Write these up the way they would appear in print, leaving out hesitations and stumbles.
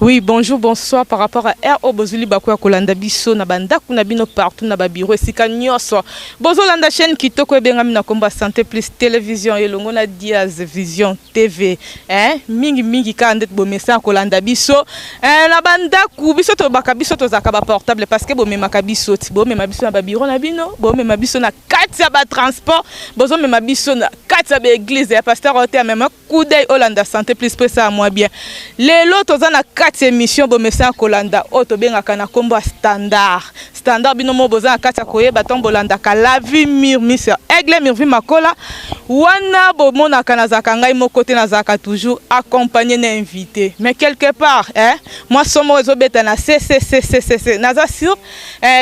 Oui, bonjour, bonsoir par rapport à R.O. Bozuli Bakoua Kolanda Biso, Nabanda Kunabino partout, Nababiro, Sika Nyoso. Bozo Landa chaîne Kitoko et Bengamina Komba Santé Plus Télévision et Longona Diaz Vision TV. Mingi Kandet Bomesa Kolanda Biso. Nabanda Kubiso to Bakabiso to Zakaba portable parce que Bomé Makabiso, Bomé Mabiso Nababiro Nabino, Bomé Mabiso na Katia ba transport, Bozo Mabiso na Katia ba église et pasteur Otea même coup d'œil Olanda Santé Plus ça à moi bien. Les lots na quatre émissions bomesa kolanda oto benga kana kombo standard binomo boza kata koyeba tombolanda ka la vie Miss Aigle Mirvi Makola wana bomona kana zakangai mo côté na zaka toujours accompagné na invité mais quelque part moi somo ezobeta na c naza sur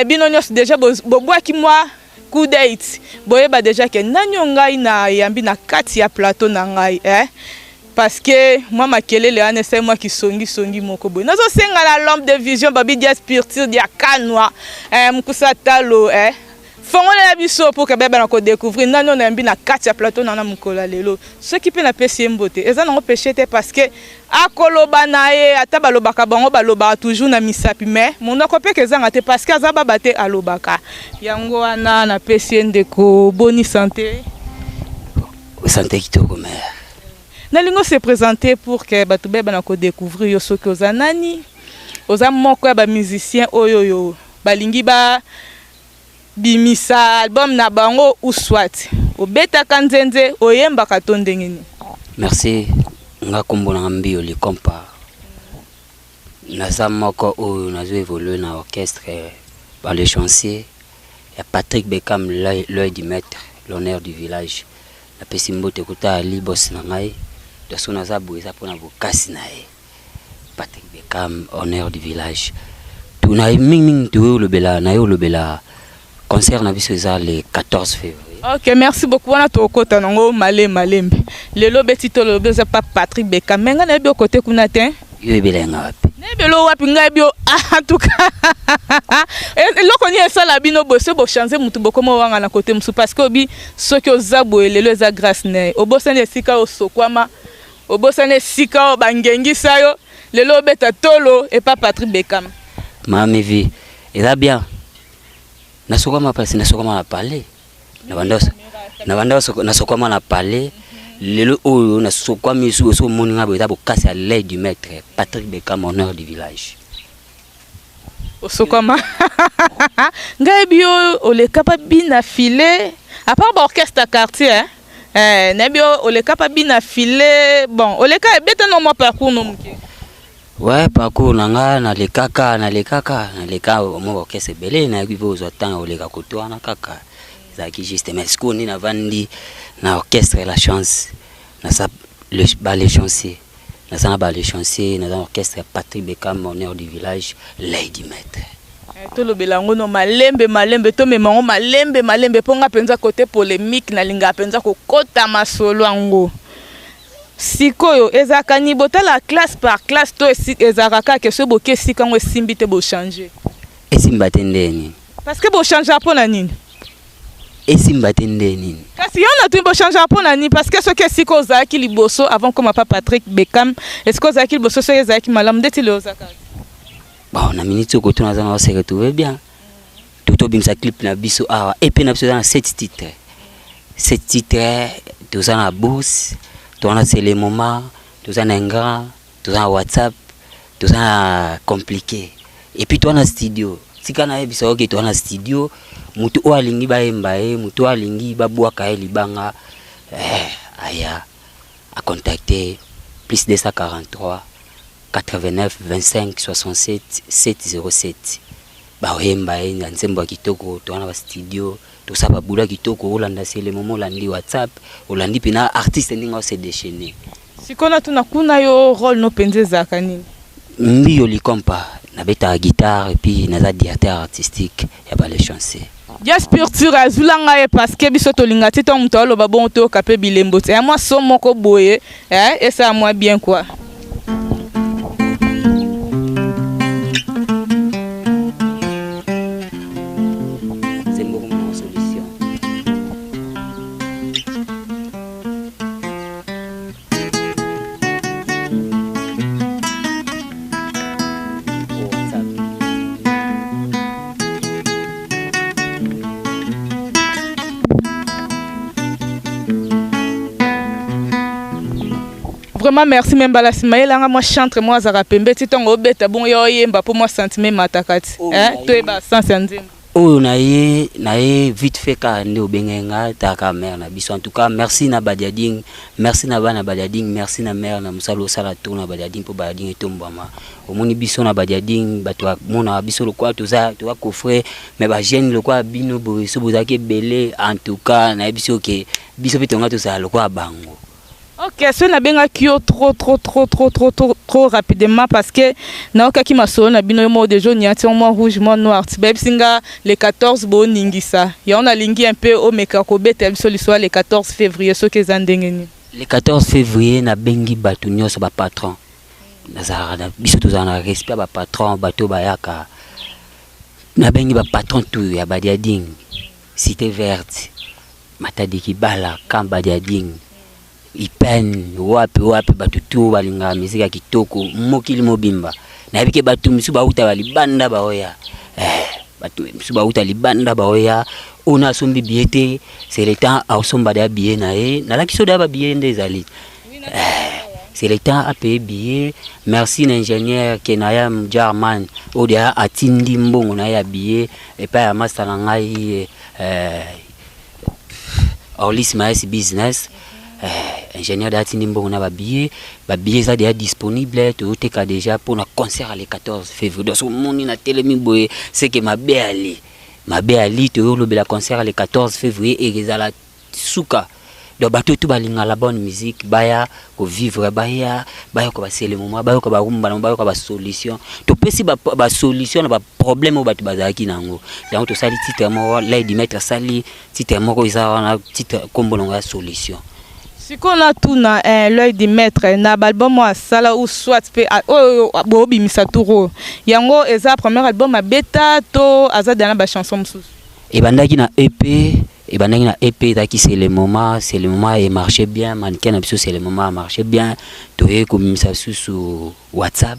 binonyos déjà bobwa ki moi coup date boyeba déjà que nanyongai na yambi na kati ya plateau na ngai parce que moi ma kelele ane c'est moi qui songi moko boy nazo senga la lampe de vision babi dia spirituel dia kanwa mkusa talo fongola la biso pour que beba na ko découvrir nano na mbi na kati ya plateau na mukola lelo ce qui peut na pesi mbote eza na péché te parce que akoloba na ye ata balobaka bango baloba toujours na misapi mais mon akopé que zanga te parce que azaba bate alobaka yango wana na pesi ndeko boni santé santé kitoko mère. Nalingo se présenter pour que batube banako découvrir yo soki oza nani oza moko ba musicien oyoyo balingi ba bimisa album na bango ou soit obeta kanzenze oyemba ka ndengeni. Merci nga kombo na mbio li compa naza moko oyo nazo évoluer na orchestre par les chanciers ya Patrick Bekam l'œil du maître l'honneur du village na pesimbote kuta ali boss na ngai de son azabu eza pona bokasi na ye Patrick Bekam honneur du village tuna ming to le bela concert na biso eza le 14 février. OK, merci beaucoup wana to kota nango malembe lelo betito lo beza pa Patrick Bekam menga na bio côté kuna te yo ebelenga wapi nebelo wapi ngai bio en tout cas eloko ni esala bino bosse bo changer mutu bokomo wanga na côté musu parce que obi soki ozabo lelo eza grâce ne obosane sika osokwama obosane sika o bangengisa yo lelo beta tolo et pas Patrick Bekam mami vi eza bien nasokoma parce nasokoma na parler na nasokoma na parler lelo oyo nasokwami su so moninga beta bokasi à l'aide du maître Patrick Bekam honneur du village osokoma ngai bio ole capable bina filer à part orchestre quartier nebio ole capable bina filer bon ole ka beta no mo parcours no muke ouais parcours nanga na le kaka mo orchestre belé na kivo zotan ole ka kotoa na kaka zaki juste mais ce qu'on na vandi na orchestre la chance na sa le ballet chancier na sa ballet chancier na orchestre Patrick Bekam honneur du village Lady Maître to lo belango no malembe to memango malembe ponga penza côté polémique na linga penza ko kota masolo ango sikoyo ezaka ni botala classe par classe to ezaka ka ke so boke sikango simbite bo changer esimbate ndeni parce que bo changer pona nini esimbate ndeni kasi yona tu bo changer pona nini parce que ce que siko zaki liboso avant comme papa Patrick Bekam est-ce que zaki liboso so ezaki malam ndeti le ozaka bon na minute ko tuna zana se retrouver bien tout bimsa clip na biso awa et puis na biso dans 7 titres tous en bourse tous en c'est les moments tous en grand tous en WhatsApp tous en compliqué et puis toi na studio sika na biso OK toi na studio mutu o alingi ba embae mutu alingi ba bwaka libanga aya a contacter plus 243 89 25 67 707 ba oyemba ina nzembo kitoko to na ba studio to saba bula kitoko olanda sele momo olandi WhatsApp olandi pina artiste ndinga se déchaîner sikona tuna kuna yo rôle no penze zakani mbio likompa na beta guitare et puis na za directeur artistique ya ba les chansons Jaspir tira zulanga e parce que biso to linga tito mutolo ba bon to kapé bilembo et moi so moko boye et ça moi bien quoi. Vraiment merci même balasi maïla moi chantre moi zarapembe titongo beta bon yo yemba pour moi sentiment matakati toi ba sans nzembo. Oh na ye vite fait ka nde obengenga ta ka mère na biso en tout cas merci na Badiading merci na bana Badiading merci na mère na musalo sala tour na Badiading pour Badiading etombama omoni biso na Badiading bato mona biso lokwa toza to va coffrer mais ba jeune lokwa bino boso bozaki belé en tout cas na biso ke biso bitonga to za lokwa bango. Ok, ce n'a bien acquis trop rapidement parce que na oka ki masolo na bino mo de jaune yati mo rouge mo noir tibeb singa le 14 bo ningisa ya on a lingi un peu au mekako betel so l'histoire le 14 février so ke zandengeni le 14 février na bengi batu nyos ba patron na zara biso to za na respect ba patron bato bayaka na bengi ba patron tout ya Badiading cité verte matadi kibala kam Badiading ipen wapi batu tu balinga mizika kitoko mokili mobimba na yebike batu misu bauta balibanda baoya batu misu bauta libanda baoya ona sombi biete c'est le temps à somba da bien na na la kiso da ba bien des ali c'est le temps à payer billet merci l'ingénieur Kenayam German odia atindi mbongo na ya billet et pas ya master na ngai Olis Maes business ingénieur d'Atini Mbona babillet ça déjà disponible tout est déjà pour un concert le 14 février donc ce monde na telemi boye c'est que ma béali tout le concert le 14 février et ezala suka donc bato tout balinga la bonne musique baya ko vivre baya ko passer le moment baya ko ba rumba baya ko ba solution to pesi ba solution na ba problème bato bazaki nango donc to sali titre mo l'aide mettre sali titre mo ko isa na titre kombo na solution. Si on a tout na l'œil du maître na album moi sala ou soit pe bobi misaturo yango eza premier album a beta to aza dana ba chanson msusu et bandaki na EP daki c'est le moment et marché bien mannequin absolu c'est le moment a marché bien to comme ça sur WhatsApp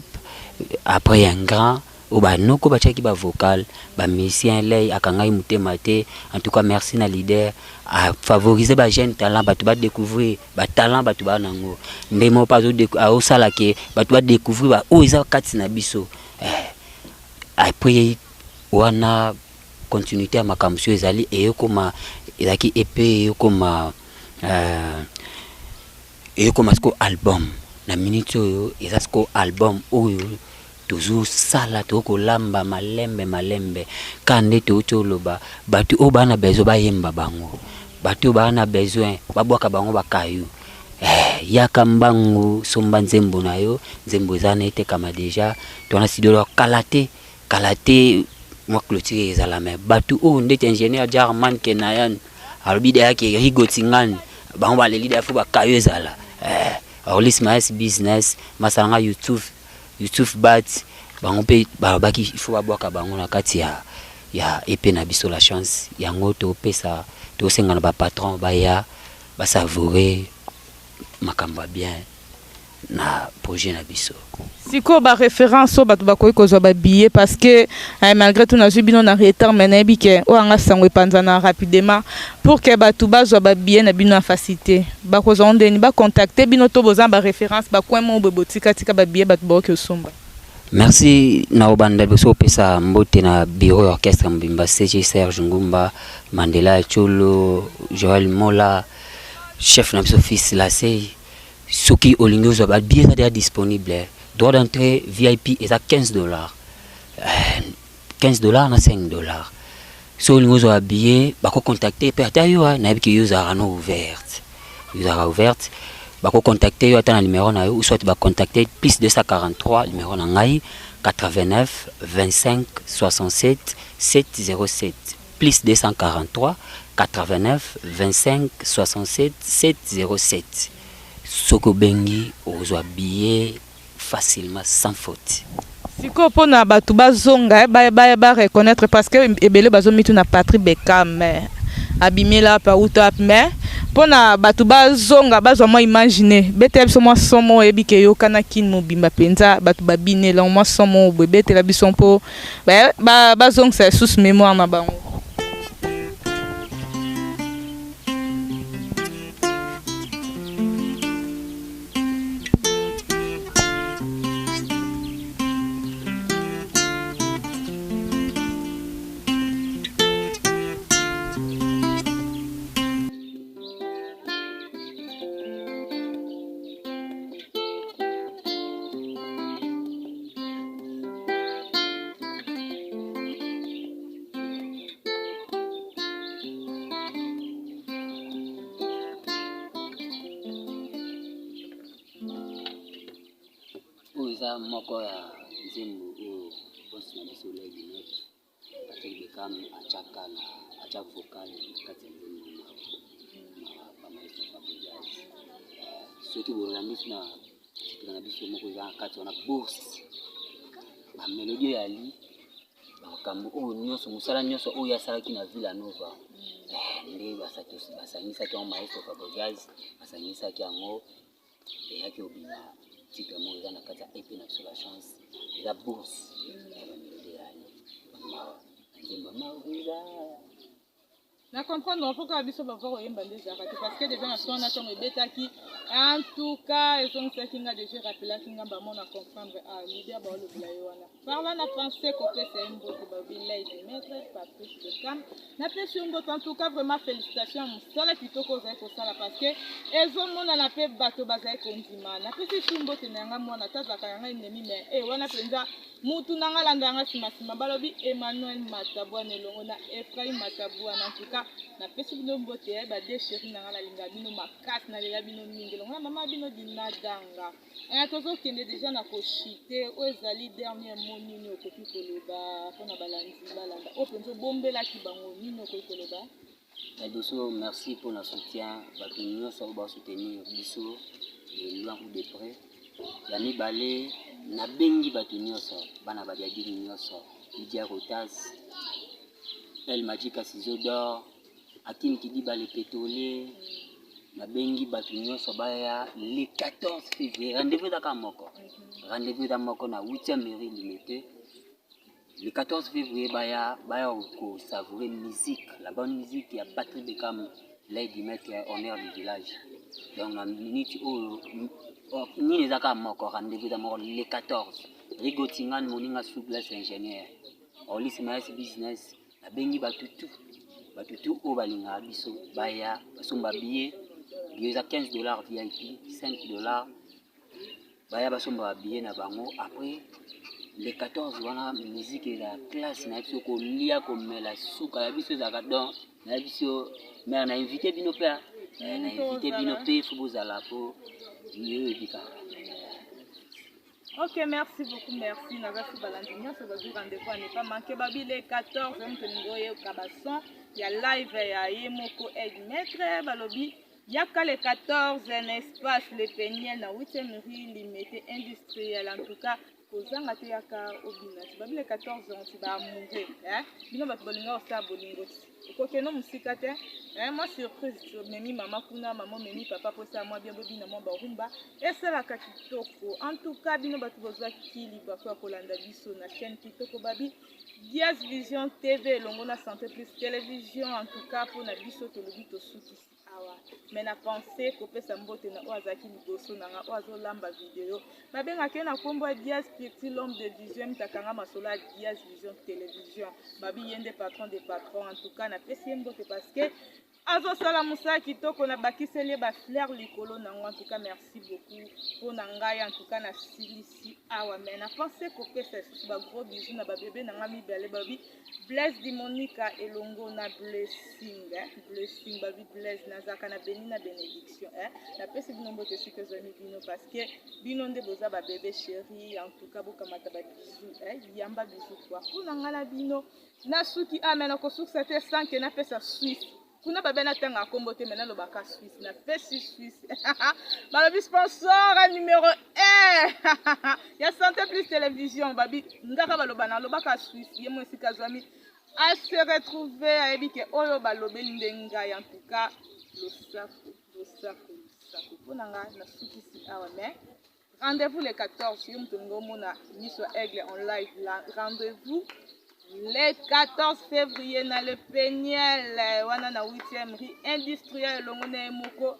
après un grand ou ba noko ba chaki ba vocal ba musicien lay akangai mutema te en tout cas merci na leader à favoriser ba jeune talent ba tu ba découvrir ba talent ba tu ba nango ndemo pas au sala ke ba tu ba découvrir ba o isa kati na biso après wana continuité à makamso ezali et comme ezaki épée comme sko album na minute yo ezako album oyo toujours sala to ko lamba malembe kande to choloba batu o bana bezo ba yemba bango batu bana besoin babwaka bango bakayu yaka mbangu somba nzembo nayo nzembo zana ete kama deja to na sidolo kalate moi clôturer ezala mais batu o ndete ingénieur German Kenayan albide yake rigotingan bango ba le leader fo bakayu ezala Olis Maes business masanga YouTube bat bango pe baki il faut baboka bango na kati ya épée na biso la chance yango to pesa to senga na ba patron baya ba savourer makamba bien na projet na biso siko ba référence au batu bakoyi kozwa ba billet parce que malgré tout na bino na retard mais bike o anga sangwe panzana rapidement pour que batu bazwa ba billet na bino en facilité ba kozwa ndeni ba contacter bino to boza ba référence ba coin mo bobotika tika ba billet batu ba somba. Merci na obanda biso pesa mbote na bureau orchestre mbimba CG Serge Ngumba Mandela Cholo Joël Mola chef na biso fils la sei soki olingo zo ba billet déjà disponible droit d'entrée VIP est à $15 $15 na $5 so olingo zo ba billet ba ko contacter pe atayo na biki user ano ouverte bako contacter yo atana numéro na yo ou soit ba contacter plus 243 numéro na ngai 89 25 67 707 plus 243 89 25 67 707 soko bengi ozwa billet facilement sans faute. Siko pona batu bazonga ba reconnaître parce que ebele bazomitu na Patrick Beckham abimela pa uta mais pona batu bazonga bazwa moi imaginer bete so moi somo ebike yo kana kin mobimba penza batu babine la moi somo bebete la bison po bazonga c'est sous mémoire na bango. eza moko ya nzembo oyo bosi na biso Lay Dimet Patrick Bekam acha vocal kati ya nzembo na bamaestro Fabregas soki bolandi na titre na biso moko eza kati wana bourse bamelodi oyo ali makambo oyo nyonso mosala nyonso oyo asalaki na Villanova nde basangisaki yango maestro Fabregas basangisaki yango eyaki obima titre moko eza na kati ya EP na biso la chance eza bourse bamelodi oyo ali nzembo mauriza na comprendre on faut que biso bava koyemba nde ezalaka te parce que déjà na sona ntongo ebetaki en tout cas ezongisaki nga déjà rappelaki nga bamona comprendre lider baolobela ye wana parla na pensé kopesa ye mbote babi Lay Dimet Patrick Bekam napesi yo mbote en tout cas vraiment félicitation ya mosala kitoko ozali kosala parce que ezomonana mpe bato bazali kondima napesi su mbote na yanga mwana tazaka yanga ennemi mais wana mpenza mutu nanga landa yanga nsima balobi Emmanuel Matabwana elongo na Efraim Matabwana en tout cas napesi bino mbote bade chéri nanga nalinga bino makasi nalela bino mingi elongo na mama bino dinadanga tozokende déjà na koshite oyo ezali dernier mot nini okoki koloba mpona balandi balanda oyo mpenza obombelaki bango nini okoki koloba biso merci pour le soutien bato nyonso oyo basoutenir biso de loin ou de près ya mibale nabengi bato nyonso bana badiadini nyonso Lydia Rotas El Magica Ciseaux d'Or Akim Kidiba le pétrolier nabengi bato nyonso baya le 14 février rendez-vous daka moko na 8e mairie limité le 14 février baya ko savourer musique la bonne musique ya Patrick Bekam Lay Dimet honneur du village donc na minute oyo ni ezaka moko rendez-vous da moko le 14 Rigotingan moninga Sougless ingénieur Olis Maes business nabengi batutu oyo balingaka biso baya basomba billet eza $15 VIP $5 baya basomba billet na bango après le 14 wana musique la classe na biso kolia komela suka ya biso ezalaka donc na biso mais na invité bino pe fo bozala po yo ebika. Ok, merci beaucoup, merci. Nagasi Balandinho, c'est votre rendez-vous à ne pas manquer. Babi les 14, il y a live, il y a Yemoko Lay Dimet, Balobi. Il y a qu'à les 14, un espace, les peignes, na 8e rue, limité industriel. En tout cas, kozanga te yaka obina. Babi les 14 ans, tu vas mourir. Bino bat bolinga osa bolingo. Kokeno musika te. Moi surprise, memi maman kuna, maman memi papa posa moi bien bobi na moi barumba. Et c'est la kitoko. En tout cas, bino bat bozwa kili bakwa kolanda biso na chaîne kitoko babi. Diaz Vision TV, Longona Santé Plus Télévision. En tout cas, pour na biso to lobi to suki. Mais na pensé que ça mbote na oazaki liboso nanga oazo lamba vidéo babenga ke na kombo Diaz Petit l'homme de vision takanga masola Diaz Vision Télévision babi yende patron des patrons en tout cas na pesi mbote parce que azo sala musa kitoko na bakiseli ba fleur likolo nango en tout cas merci beaucoup pour nanga en tout cas na silisi awa mais na pensé que pesa ba gros bisous na ba bébé nanga mibale babi Blaise Dimonica elongo na blessing babi Blaise nazaka na beni na bénédiction na pesi bino mbote suki ozami bino parce que bino nde boza ba bébé chéri en tout cas bokamata ba bisous yamba bisous quoi kuna ngala bino na suki amena ko suki c'était sans que na pesa Suisse kuna babena tanga kombo te mena lobaka Suisse na pesi Suisse balobi sponsor numéro 1 ya Santé Plus Télévision babi ndaka baloba na lobaka Suisse yemo esika zwami à se retrouver à Ebike Oyo Balobe Ndenga en tout cas le saco pour nanga na suki si awa mais rendez-vous le 14 yom tongo mona miso aigle en live là rendez-vous le 14 février na le Peniel wana na 8e rue industriel longone moko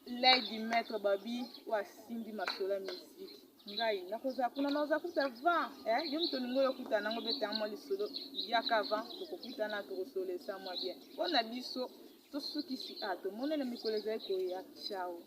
Lay Dimet babi wa simbi masola musique ngai nakoza kuna naoza kuta 20 yom toningo yokuta nango beta mo lisolo yaka 20 tokokuta na tokosole sa mwa bien ona biso to suki si ato monene mikolo ezali koya ciao